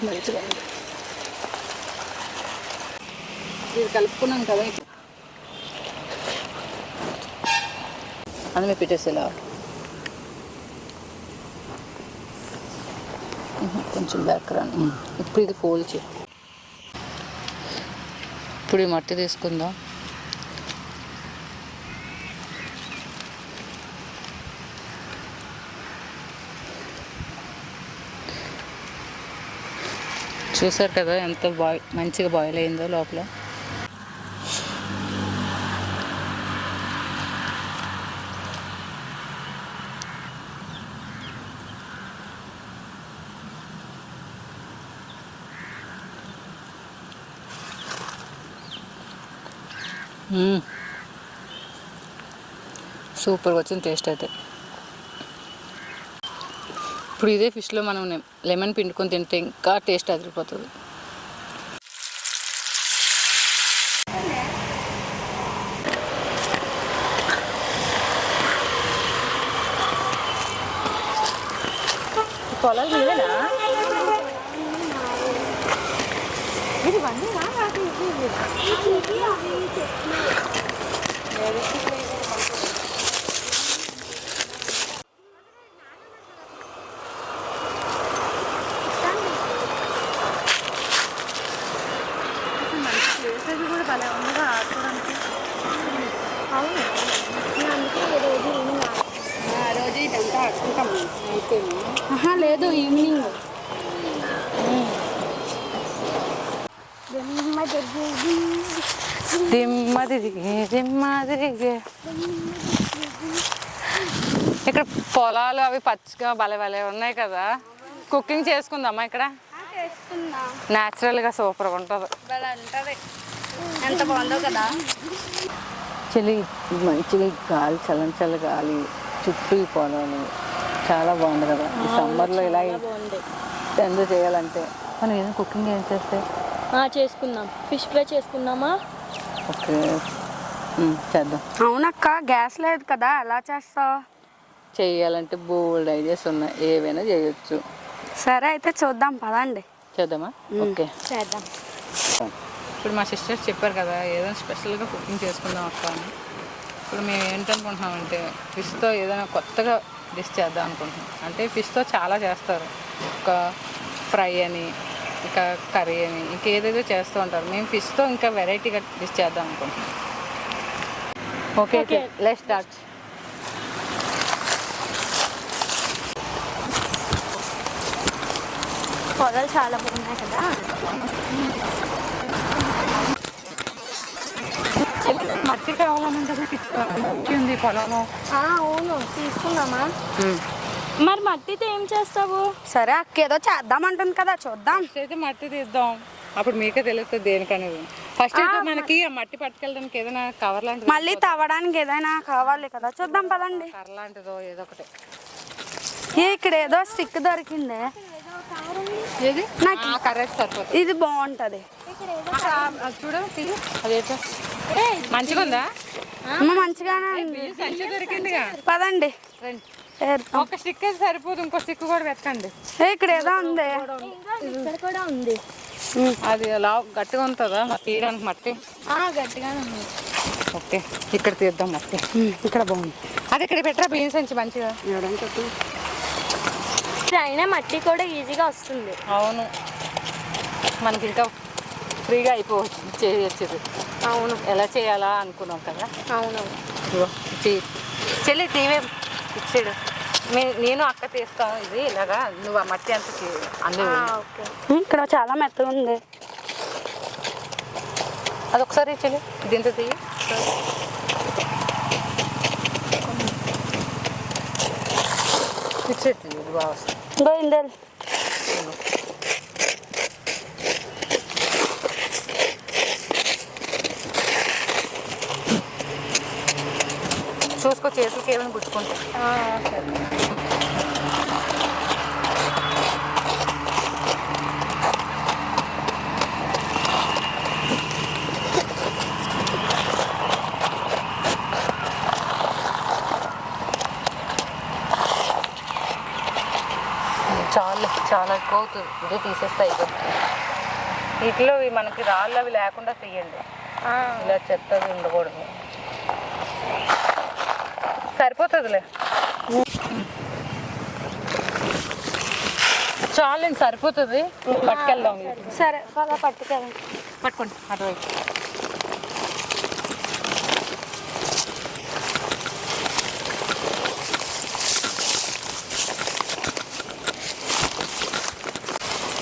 మంచిగా ఇది కలుపుకున్నాం కదా, అందులో పెట్టేసేలా కొంచెం బ్యాక్ రాను. ఇప్పుడు ఇది ఫోల్డ్ చేయి. ఇప్పుడు ఈ మట్టి తీసుకుందాం. చూసారు కదా ఎంత మంచిగా బాయిల్ అయిందో లోపల. సూపర్గా వచ్చింది టేస్ట్ అయితే. ఇప్పుడు ఇదే ఫిష్లో మనం లెమన్ పిండుకొని తింటే ఇంకా టేస్ట్ అదిరిపోతుంది. పొలాలు మీదేనా? ఇది కూడా భలే ఉందిగా ఆడుకోవడానికి. అవును, అందుకే రోజు ఇదంతా ఆడుకుంటాం అయితే. లేదు, ఈవినింగ్. ఇక్కడ పొలాలు అవి పచ్చిగా భలే భలే ఉన్నాయి కదా. కుకింగ్ చేసుకుందామా ఇక్కడ? న్యాచురల్గా సూపర్గా ఉంటుంది. ఎంత బాగుందో కదా. చలి మంచిగా గాలి, చల్ల గాలి, చుట్టూ ఈ పొలాలు చాలా బాగుంది కదా. ఈ సమ్మర్లో ఇలా ఎంజాయ్ చేయాలంటే మనం ఏదైనా కుకింగ్ ఏం చేస్తే చేసుకుందాం. ఫిష్ ఫ్రై చేసుకుందామా? ఓకే, చేద్దాం. అవునక్క, గ్యాస్ లేదు కదా, ఎలా చేస్తావు? చేయాలంటే బోల్డ్ ఐడియాస్ ఉన్నాయి, ఏవైనా చేయొచ్చు. సరే అయితే చూద్దాం, పదండి. చేద్దామా? ఓకే చేద్దాం. ఇప్పుడు మా సిస్టర్స్ చెప్పారు కదా ఏదైనా స్పెషల్గా కుకింగ్ చేసుకుందాం అక్క అని. ఇప్పుడు మేము ఏంటనుకుంటున్నామంటే ఫిష్తో ఏదైనా కొత్తగా డిష్ చేద్దాం అనుకుంటున్నాం. అంటే ఫిష్తో చాలా చేస్తారు, ఒక ఫ్రై అని, ఇంకా కర్రీ అని, ఇంకేదేదో చేస్తూ ఉంటారు. మేము ఫిష్తో ఇంకా వెరైటీగా డిష్ చేద్దాం అనుకుంటున్నాం. Okay, let's start. పొలాలు చాలా బాగున్నాయి కదా. మట్టి కావాలనంటే ఉంది పొలంలో. అవును, తీసుకుందామా? మరి మట్టితో ఏం చేస్తావు? సరే అక్క, ఏదో చేద్దామంటుంది కదా, చూద్దాం. అయితే మట్టి తీద్దాం, అప్పుడు మీకే తెలుస్తుంది దేనికనేది. ఫస్ట్ అయితే మనకి ఆ మట్టి పట్టుకెళ్ళడానికి ఏదైనా కవర్ లాంటిది, మళ్ళీ తవ్వడానికి ఏదైనా కావాలి కదా, చూద్దాం పదండి. కర్ర లాంటిదో ఏదో ఒకటి. ఇక్కడ ఏదో స్టిక్ దొరికిందే, నాకు కర్రేసి సరిపోతుంది. ఇది బాగుంటది చూడు. అదేంటో మంచిగా ఉందా? మంచిగానే సంచి దొరికిందిగా, పదండి. ఒక స్టిక్ అయితే సరిపోదు, ఇంకో స్టిక్ కూడా వెతకండి. ఇక్కడ ఏదో ఉంది, ఇక్కడ కూడా ఉంది. అది అలా గట్టిగా ఉంటుందా తీయడానికి మట్టి? గట్టిగానే ఉంది. ఓకే, ఇక్కడ తీద్దాం మట్టి. ఇక్కడ బాగుంది, అది ఇక్కడ పెట్టరా బియ్యం సంచి మంచిగా. అయినా మట్టి కూడా ఈజీగా వస్తుంది. అవును, మనకి ఇంకా ఫ్రీగా అయిపోవచ్చు చేయొచ్చు. అవును, ఎలా చేయాలా అనుకున్నాం కదా. అవునవును. చెల్లి తీవే ఇచ్చాడు, నేను అక్క తీస్తాను. ఇది ఇలాగా నువ్వు ఆ మట్టి అంత అందులో. ఇక్కడ చాలా మెత్తగా ఉంది, అదొకసారి చెల్లి దీంతో తీయి. ఇచ్చేది ఇది బాగా వస్తుంది. గోయిందల్ చూసుకో, చేతులకి ఏమైనా గుచ్చుకుంటా. చాలా చాలా ఎక్కువ అవుతుంది. ఇదే తీసేస్తాయి వీటిలో మనకి రాళ్ళు అవి లేకుండా తీయండి. ఇలా చెత్తది ఉండకూడదు. సరిపోతుందిలే. చాలండి, సరిపోతుంది. పట్టుకెళ్దాం. సరే అలా పట్టుకెళ్ళండి. పట్టుకోండి అటువైపు.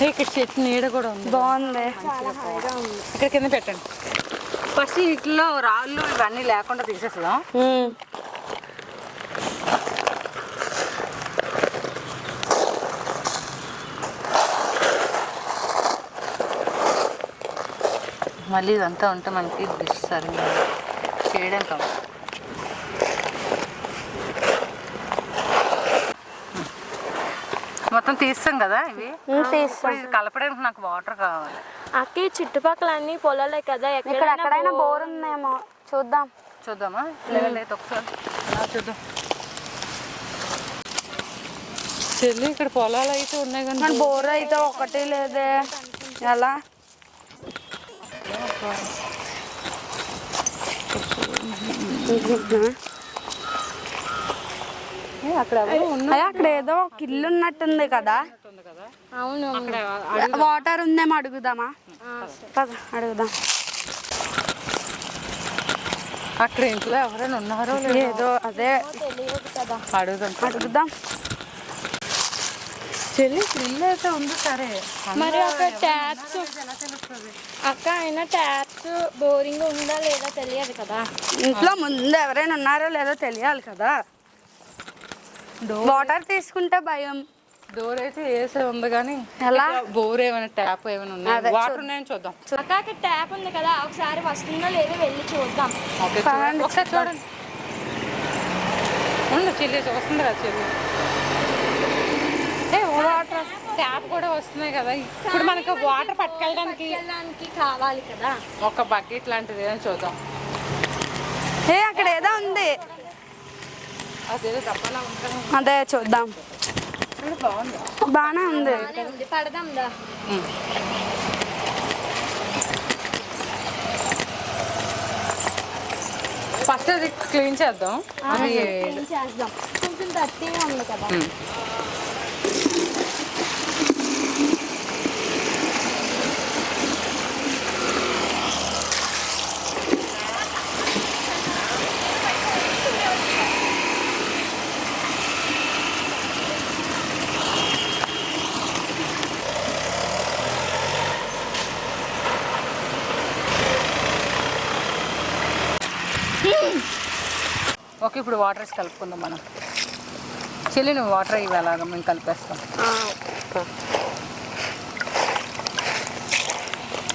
ఇక్కడ చెట్టు నీడ కూడా ఉంది. బాగుంది. చాలా హాయిగా ఉంది. ఇక్కడ కింద పెట్టండి. ఫస్ట్ వీటిలో రాళ్ళు ఇవన్నీ లేకుండా తీసేస్తాం. మళ్ళీ ఇదంతా ఉంటే మనకి డిష్ సరిగ్గా చేయడం కాదు. మొత్తం తీస్తాం కదా ఇవి. ఇది కలపడానికి నాకు వాటర్ కావాలి. అక్కి చుట్టుపక్కల అన్ని పొలాలే కదా, ఎక్కడైనా బోర్ ఉందేమో చూద్దాం. చూద్దామా? లేదు ఒకసారి చూద్దాం. చెల్లి ఇక్కడ పొలాలు అయితే ఉన్నాయి కానీ బోర్ అయితే ఒకటి లేదే. ఎలా అక్కడ ఏదో ఒక ఇల్లు ఉన్నట్టుంది కదా. అవును, వాటర్ ఉందేమో అడుగుదామా? అడుగుదాం. అక్కడ ఇంట్లో ఎవరైనా ఉన్నారో ఏదో అదే అడుగుదాం. చెల్లి ఇల్లు అయితే ఉంది. సరే మరి ఒక ట్యాప్స్ అక్క అయినా ట్యాప్స్ బోరింగ్ ఉందా లేదా తెలియదు కదా. ఇంట్లో ముందు ఎవరైనా ఉన్నారో లేదో తెలియాలి కదా. వాటర్ తీసుకుంటే భయం. డోర్ అయితే వేసే ఉంది కానీ ఎలా? బోర్ ఏమైనా ట్యాప్ ఏమైనా ఉన్నాయి, వాటర్ ఉన్నాయని చూద్దాం. అక్క ట్యాప్ ఉంది కదా, ఒకసారి వస్తుందో లేదో వెళ్ళి చూద్దాం. ఒకసారి చూడండి. చెల్లి వస్తుంది కదా. చెల్లి వాటర్ ట్యాప్ కూడా వస్తున్నాయి కదా. ఇప్పుడు మనకి వాటర్ పట్టుకెళ్ళడానికి కావాలి కదా ఒక బకెట్ లాంటిది ఏదైనా చూద్దాం. అక్కడ ఏదో ఉంది, అదేదో డబ్బాలా ఉంటుంది. అదే చూద్దాం. బాగుంది, బాగానే ఉంది. పడదాం. ఫస్ట్ అది క్లీన్ చేద్దాం. కొంచెం గట్టిగా ఉంది కదా. ఓకే, ఇప్పుడు వాటర్ వేసి కలుపుకుందాం మనం. చెల్లి నువ్వు వాటర్ ఇవి అలాగా మేము కలిపేస్తాం.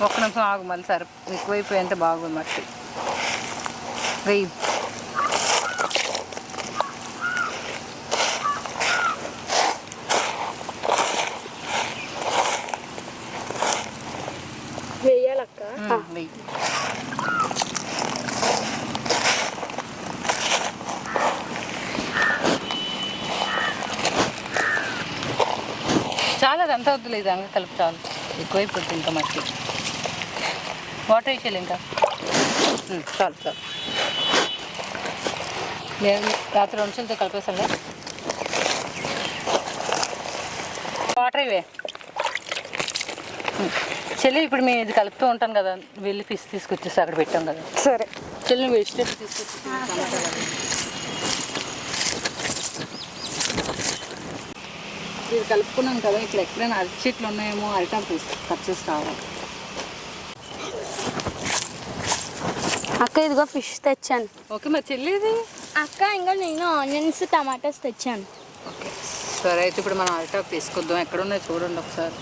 ఒక్క నిమిషం ఆగు, మళ్ళీ సరే ఎక్కువైపోయి అంటే బాగుంది. మట్టి వెయ్యి. వెయ్యాలక్క. వెయ్యి. చాలా అదంతా వద్దులే, ఇది అంగా కలుపు చాలు. ఎక్కువైపోతుంది ఇంకా మట్టి. వాటర్ వేసేయాలి ఇంకా. చాలు చాలు. నేను రాత్రి 2 నిమిషాలతో కలిపేసాను. వాటర్ ఇవే. చెల్లి ఇప్పుడు మేము ఇది కలుపుతూ ఉంటాం కదా, వెళ్ళి ఫిష్ తీసుకొచ్చేసి అక్కడ పెట్టాం కదా. సరే చెల్లి వెజిటేబుల్ తీసుకొచ్చి ఇది కలుపుకున్నాం కదా. ఇక్కడ ఎక్కడైనా అరటి చెట్లు ఉన్నాయేమో, అరిటాకు కట్ చేసి రావాలి. అక్క ఇదిగో ఫిష్ తెచ్చాను. ఓకే, మరి చెల్లిది అక్క ఇంకా నేను ఆనియన్స్ టమాటాస్ తెచ్చాను. ఓకే సరే, అయితే ఇప్పుడు మనం అరిటాకు తీసుకొద్దాం. ఎక్కడ ఉన్నాయి చూడండి ఒకసారి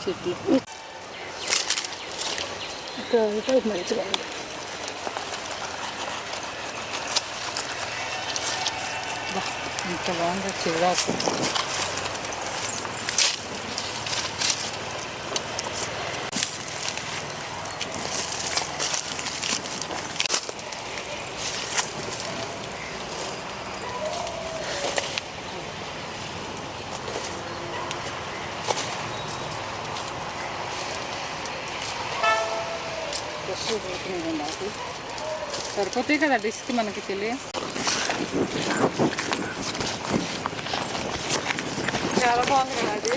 చెట్లు. మంచిగా ఉంది. ఇంత బాగుంది చిరాకు. సరిపోతాయి కదా డిష్కి మనకి చెల్లి. చాలా బాగుంది కదా అది.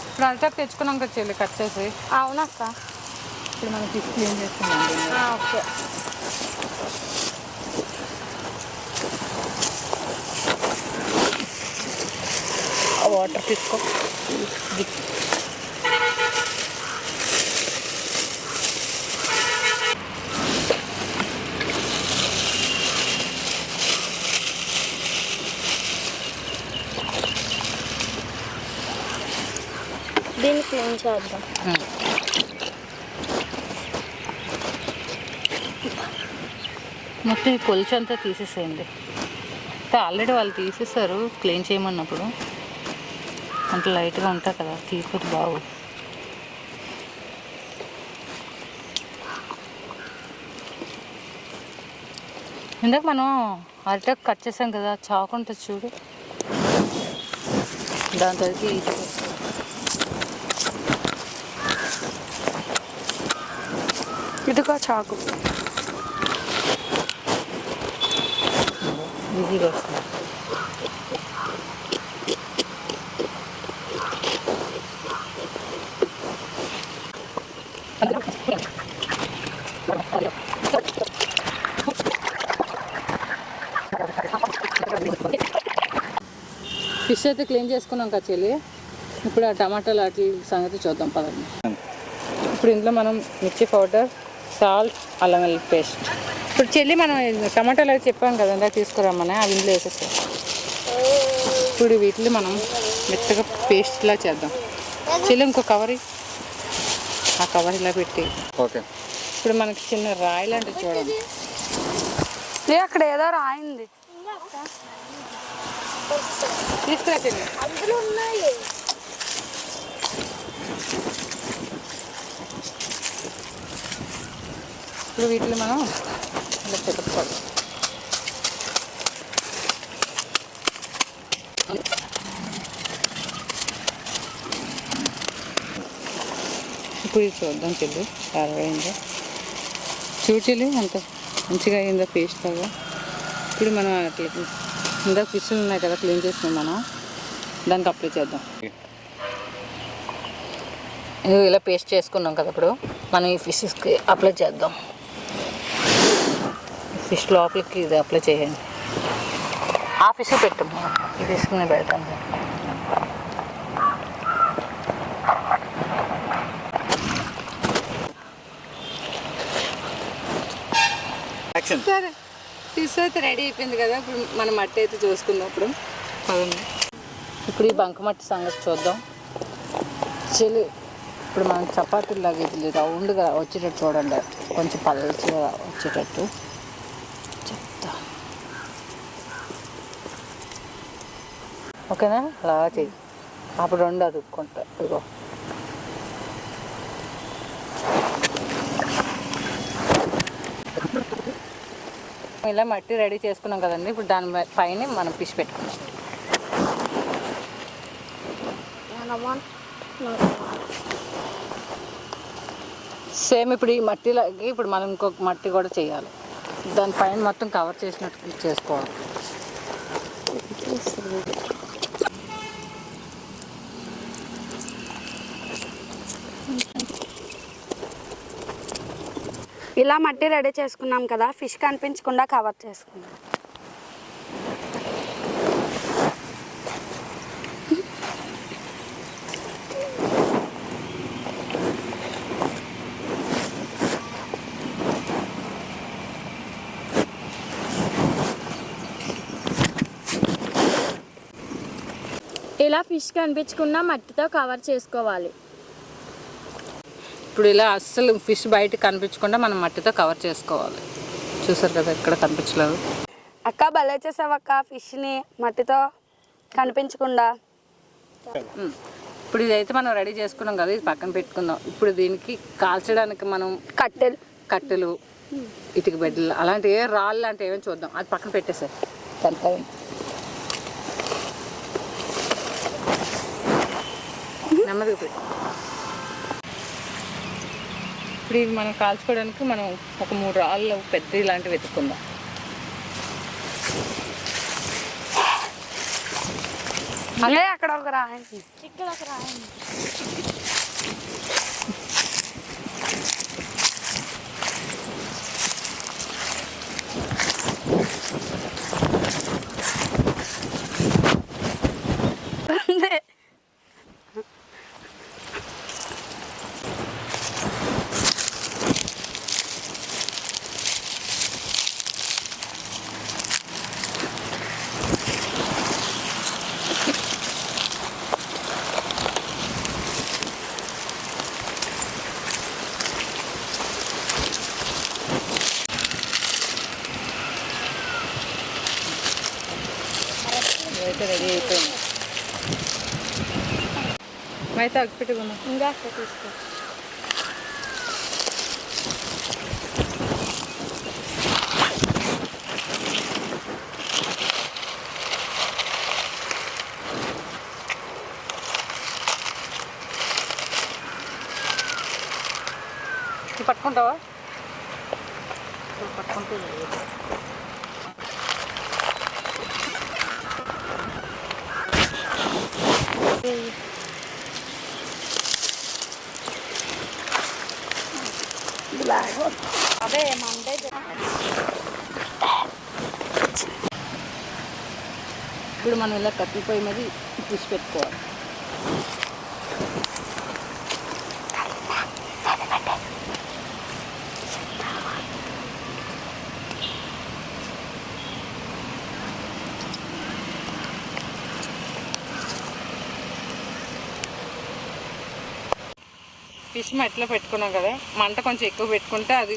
ఇప్పుడు అంతా తెచ్చుకున్నాం కదా చెల్లి కట్ చేసి. అవునక్క. ఇప్పుడు మనం ఫిష్ క్లీన్ చేసుకున్నాం. ఓకే. వాటర్ తీసుకో. దీన్ని క్లీన్ చేద్దాం. మొత్తం ఈ కొలుచు అంతా తీసేసేయండి. ఆల్రెడీ వాళ్ళు తీసేసారు క్లీన్ చేయమన్నప్పుడు. అంటే లైట్గా ఉంటుంది కదా, తీసుకోవద్దు బాగు. ఇందాక మనం అరటాకు కట్ చేసాం కదా, చాకు ఉంటుంది చూడు, దాంతో ఇదిగో చాకు. ఈజీగా వస్తుంది. ఫిష్ అయితే క్లీన్ చేసుకున్నాం కదా చెల్లి. ఇప్పుడు ఆ టమాటాలు వాటి సంగతి చూద్దాం పదండి. ఇప్పుడు ఇందులో మనం మిర్చి పౌడర్, సాల్ట్, అల్లం వెల్లుల్లి పేస్ట్. ఇప్పుడు చెల్లి మనం టమాటాలు అయితే చెప్పాం కదా ఇందాక తీసుకురామని, అవి ఇందులో వేసేస్తాం. ఇప్పుడు వీటిని మనం మెత్తగా పేస్ట్లా చేద్దాం. చెల్లి ఇంకో కవర్, ఆ కవర్ ఇలా పెట్టి ఓకే. ఇప్పుడు మనకి చిన్న రాయి లాంటివి చూడండి. అక్కడ ఏదో రాయింది. తీసుకురా చెల్లి. అందులో ఉన్నాయి. ఇప్పుడు వీటిని మనం ఇలా పెట్టుకోవాలి. ఇప్పుడు ఇది చూద్దాం చెల్లి చాలా అయిందో. చూడు చెల్లి అంత మంచిగా అయిందో పేస్ట్ లాగా. ఇప్పుడు మనం అట్లా ఇందాక ఫిష్లు ఉన్నాయి కదా క్లీన్ చేసినాం మనం, దానికి అప్లై చేద్దాం. ఇలా పేస్ట్ చేసుకున్నాం కదా, ఇప్పుడు మనం ఈ ఫిష్కి అప్లై చేద్దాం. ఫిష్ లోపలికి ఇది అప్లై చేయండి. ఆ ఫిష్ పెట్టము, ఈ ఫిష్ నేను పెడతాను. సరే ఫిష్ అయితే రెడీ అయిపోయింది కదా. ఇప్పుడు మనం మట్టి అయితే చూసుకుందాం. ఇప్పుడు ఈ బంకమట్టి సంగతి చూద్దాం చెల్లి. ఇప్పుడు మనం చపాతీలాగా ఇది రౌండ్గా వచ్చేటట్టు చూడండి, కొంచెం పల్చగా వచ్చేటట్టు చెప్తా. ఓకేనా? అలా చెయ్యి. అప్పుడు రెండు అదుక్కుంటా. ఇదిగో ఇలా మట్టి రెడీ చేసుకున్నాం కదండి. ఇప్పుడు దాని పైన మనం ఫిష్ పెట్టుకున్నాం. సేమ్ ఇప్పుడు ఈ మట్టిలాగే ఇప్పుడు మనం ఇంకొక మట్టి కూడా చేయాలి. దానిపైన మొత్తం కవర్ చేసినట్టు చేసుకోవాలి. ఇలా మట్టి రెడీ చేసుకున్నాం కదా, ఫిష్ కనిపించకుండా కవర్ చేసుకున్నాం. ఇలా ఫిష్ కనిపించకుండా మట్టితో కవర్ చేసుకోవాలి. ఇప్పుడు ఇలా అస్సలు ఫిష్ బయట కనిపించకుండా మనం మట్టితో కవర్ చేసుకోవాలి. చూసారు కదా, ఎక్కడ కనిపించలేదు. అక్క భలే చేసావక్క, ఫిష్ని మట్టితో కనిపించకుండా. ఇప్పుడు ఇదైతే మనం రెడీ చేసుకున్నాం కదా, ఇది పక్కన పెట్టుకుందాం. ఇప్పుడు దీనికి కాల్చడానికి మనం కట్టెలు ఇటుక బెడ్లు అలాంటి ఏ రాళ్ళు లాంటి ఏమేమి చూద్దాం. అది పక్కన పెట్టేసారు తనకాయ. నెమ్మదిగా పెట్టు. ఇప్పుడు ఇవి మనం కాల్చుకోవడానికి మనం ఒక 3 రాళ్ళు పెద్ద ఇలాంటివి వెతుక్కుందాం. అదే అక్కడ ఒక రాయండి, ఇక్కడ ఒక రాయండి. అయితే రెడీ అయిపోయింది. అయితే అగ్గిపెట్టుకున్నాం. ఇంకా అక్కడ తీసుకో. పట్టుకుంటావా? పట్టుకుంటే అదే మండే ఇప్పుడు మనం ఇలా కట్టెల పొయ్యి మీద తీసి పెట్టుకోవాలి. ఫిష్ మట్టిలో పెట్టుకున్నాం కదా, మంట కొంచెం ఎక్కువ పెట్టుకుంటే అది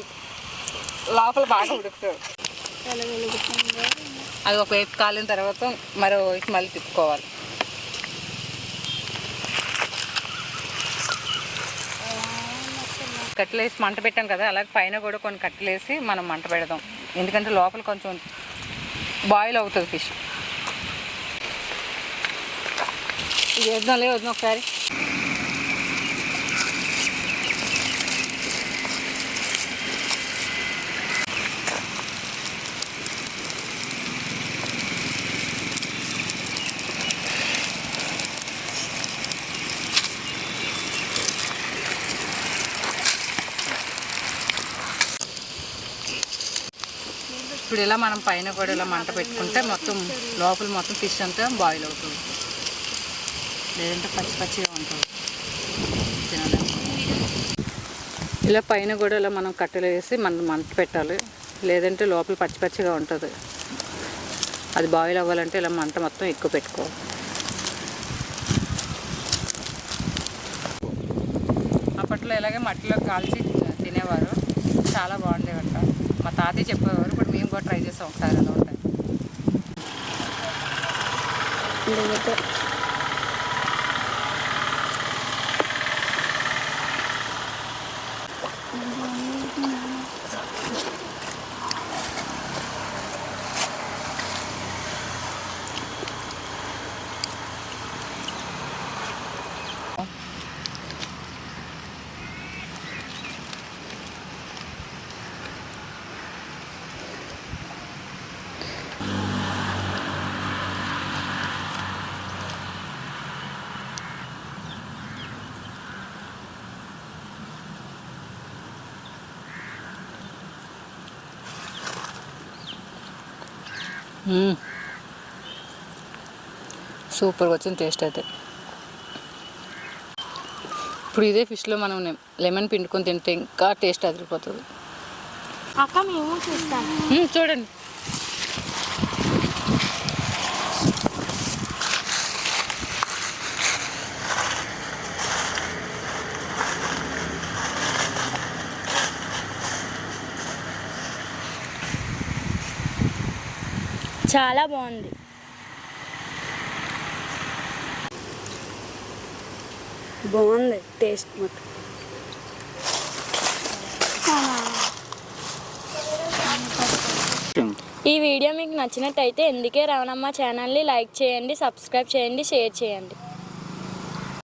లోపల బాగా ఉడుకుతుంది. అది ఒక వైపు కాలిన తర్వాత మరో వైపు మళ్ళీ తిప్పుకోవాలి. కట్టెలు వేసి మంట పెట్టాం కదా, అలాగే పైన కూడా కొన్ని కట్టెలు వేసి మనం మంట పెడదాం. ఎందుకంటే లోపల కొంచెం బాయిల్ అవుతుంది ఫిష్. ఇది వేద్దాంలే, వద్దాం ఒకసారి. ఇప్పుడు ఇలా మనం పైన కూడా ఇలా మంట పెట్టుకుంటే మొత్తం లోపల మొత్తం ఫిష్ అంతా బాయిల్ అవుతుంది. లేదంటే పచ్చి పచ్చిగా ఉంటుంది తినడానికి. ఇలా పైన కూడా ఇలా మనం కట్టెలు వేసి మనం మంట పెట్టాలి, లేదంటే లోపల పచ్చి పచ్చిగా ఉంటుంది. అది బాయిల్ అవ్వాలంటే ఇలా మంట మొత్తం ఎక్కువ పెట్టుకోవాలి. అప్పట్లో ఇలాగే మట్టిలో కాల్చి తినేవారు, చాలా బాగుండేవంట. మా తాతయ్య చెప్పేవారు. ఇప్పుడు మేము కూడా ట్రై చేసాం ఒకసారి, అలా ఉంటాయి. సూపర్గా వచ్చింది టేస్ట్ అయితే. ఇప్పుడు ఇదే ఫిష్లో మనం లెమన్ పిండుకొని తింటే ఇంకా టేస్ట్ అదిరిపోతుంది. అక్క మేము చూస్తాం, చూడండి. చాలా బాగుంది. బాగుంది టేస్ట్ మొత్తం. ఈ వీడియో మీకు నచ్చినట్టయితే ఎందుకే రావణమ్మ ఛానల్ని లైక్ చేయండి, సబ్స్క్రైబ్ చేయండి, షేర్ చేయండి.